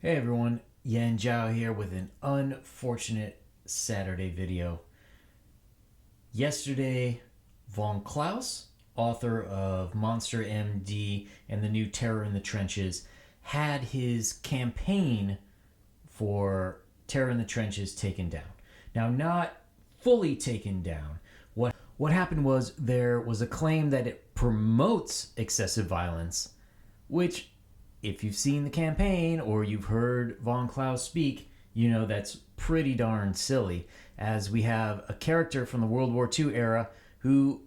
Hey everyone, Yan Zhao here with an unfortunate Saturday video. Yesterday, von Klaus, author of Monster MD and the new Terror in the Trenches, had his campaign for Terror in the Trenches taken down. Now, not fully taken down. What happened was there was a claim that it promotes excessive violence, which, if you've seen the campaign or you've heard von Klaus speak, you know that's pretty darn silly, as we have a character from the World War II era who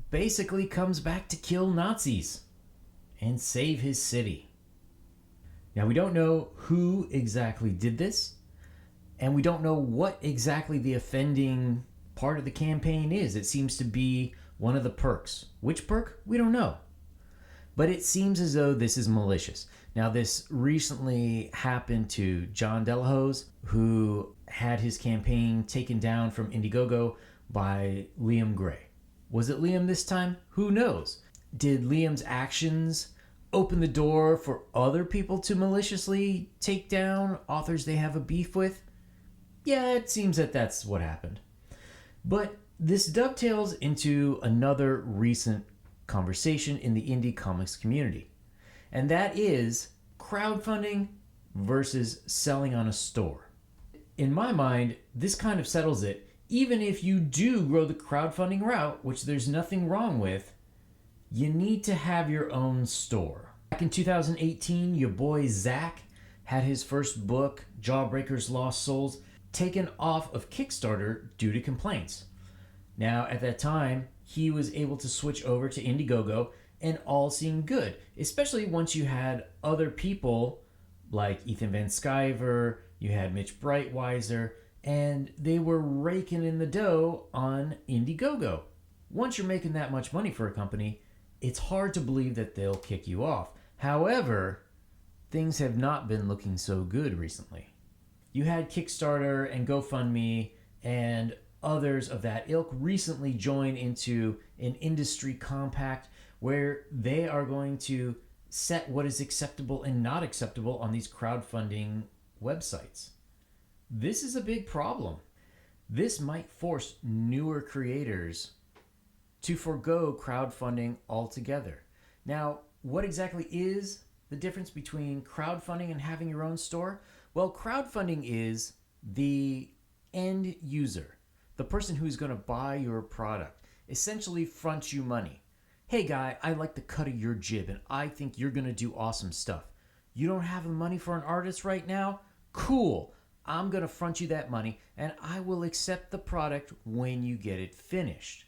basically comes back to kill Nazis and save his city. Now, we don't know who exactly did this, and we don't know what exactly the offending part of the campaign is. It seems to be one of the perks. Which perk? We don't know. But it seems as though this is malicious. Now, this recently happened to John Delahose, who had his campaign taken down from Indiegogo by Liam Gray. Was it Liam this time? Who knows? Did Liam's actions open the door for other people to maliciously take down authors they have a beef with? Yeah, it seems that that's what happened. But this dovetails into another recent conversation in the indie comics community, and that is crowdfunding versus selling on a store. In my mind, this kind of settles it. Even if you do grow the crowdfunding route, which there's nothing wrong with, you need to have your own store. Back in 2018, your boy Zach had his first book, Jawbreaker's Lost Souls, taken off of Kickstarter due to complaints. Now, at that time, he was able to switch over to Indiegogo, and all seemed good, especially once you had other people like Ethan Van Sciver, you had Mitch Breitweiser, and they were raking in the dough on Indiegogo. Once you're making that much money for a company, it's hard to believe that they'll kick you off. However, things have not been looking so good recently. You had Kickstarter and GoFundMe and others of that ilk recently join into an industry compact where they are going to set what is acceptable and not acceptable on these crowdfunding websites. This is a big problem. This might force newer creators to forego crowdfunding altogether. Now, what exactly is the difference between crowdfunding and having your own store? Well, crowdfunding is the end user, the person who's going to buy your product, essentially fronts you money. Hey guy, I like the cut of your jib and I think you're going to do awesome stuff. You don't have the money for an artist right now? Cool. I'm going to front you that money and I will accept the product when you get it finished.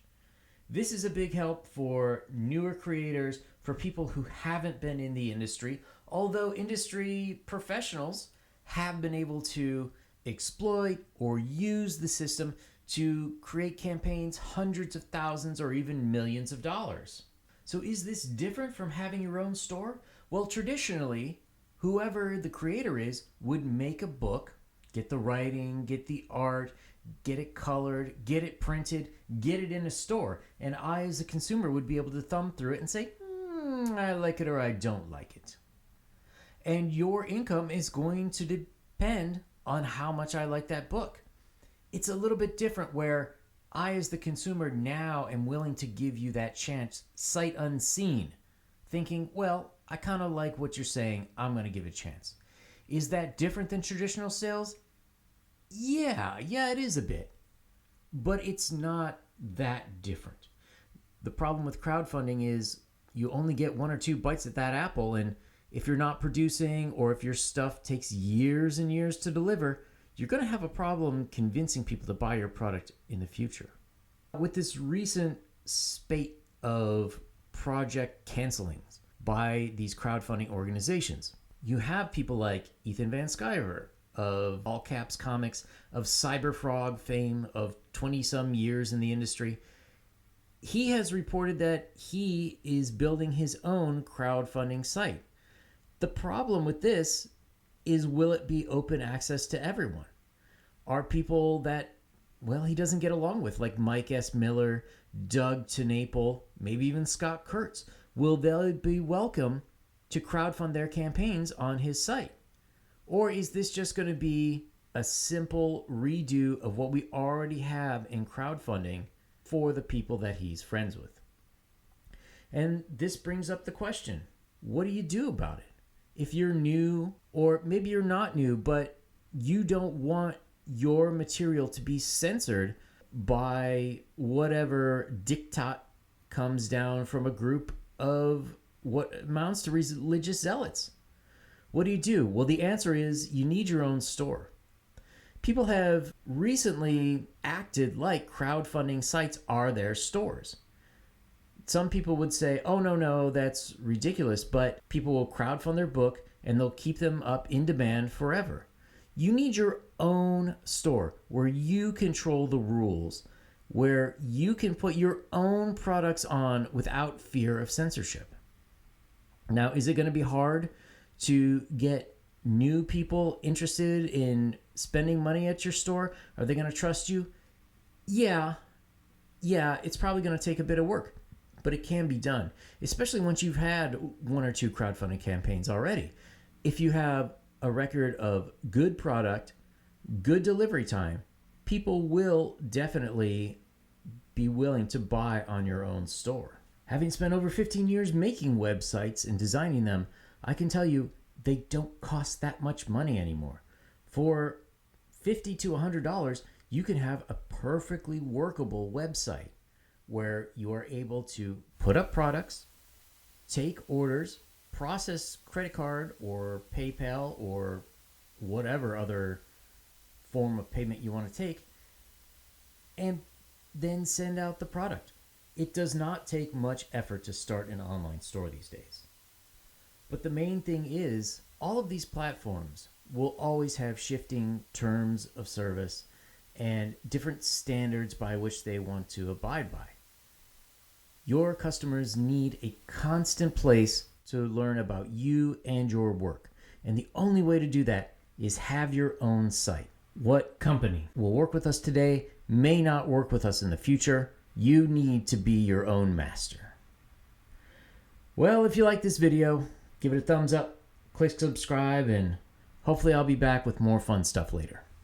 This is a big help for newer creators, for people who haven't been in the industry, although industry professionals have been able to exploit or use the system to create campaigns hundreds of thousands or even millions of dollars. So is this different from having your own store? Well, traditionally, whoever the creator is would make a book, get the writing, get the art, get it colored, get it printed, get it in a store, and I as a consumer would be able to thumb through it and say, I like it or I don't like it. And your income is going to depend on how much I like that book. It's a little bit different where I, as the consumer, now am willing to give you that chance, sight unseen, thinking, well, I kind of like what you're saying, I'm going to give it a chance. Is that different than traditional sales? Yeah, it is a bit. But it's not that different. The problem with crowdfunding is you only get one or two bites at that apple, and if you're not producing or if your stuff takes years and years to deliver, you're going to have a problem convincing people to buy your product in the future. With this recent spate of project cancelings by these crowdfunding organizations, you have people like Ethan Van Sciver of All Caps Comics, of Cyberfrog fame, of 20-some years in the industry. He has reported that he is building his own crowdfunding site. The problem with this is, will it be open access to everyone? Are people that, well, he doesn't get along with, like Mike S. Miller, Doug TenNapel, maybe even Scott Kurtz, will they be welcome to crowdfund their campaigns on his site? Or is this just going to be a simple redo of what we already have in crowdfunding for the people that he's friends with? And this brings up the question, what do you do about it? If you're new, or maybe you're not new, but you don't want your material to be censored by whatever diktat comes down from a group of what amounts to religious zealots. What do you do? Well, the answer is you need your own store. People have recently acted like crowdfunding sites are their stores. Some people would say, oh, no, that's ridiculous, but people will crowdfund their book and they'll keep them up in demand forever. You need your own store where you control the rules, where you can put your own products on without fear of censorship. Now, is it going to be hard to get new people interested in spending money at your store? Are they going to trust you? Yeah, it's probably going to take a bit of work, but it can be done, especially once you've had one or two crowdfunding campaigns already. If you have a record of good product, good delivery time, people will definitely be willing to buy on your own store. Having spent over 15 years making websites and designing them, I can tell you they don't cost that much money anymore. For $50 to $100, you can have a perfectly workable website where you are able to put up products, take orders, process credit card or PayPal or whatever other form of payment you want to take, and then send out the product. It does not take much effort to start an online store these days. But the main thing is, all of these platforms will always have shifting terms of service and different standards by which they want to abide by. Your customers need a constant place to learn about you and your work. And the only way to do that is have your own site. What company will work with us today may not work with us in the future. You need to be your own master. Well, if you like this video, give it a thumbs up, click subscribe, and hopefully I'll be back with more fun stuff later.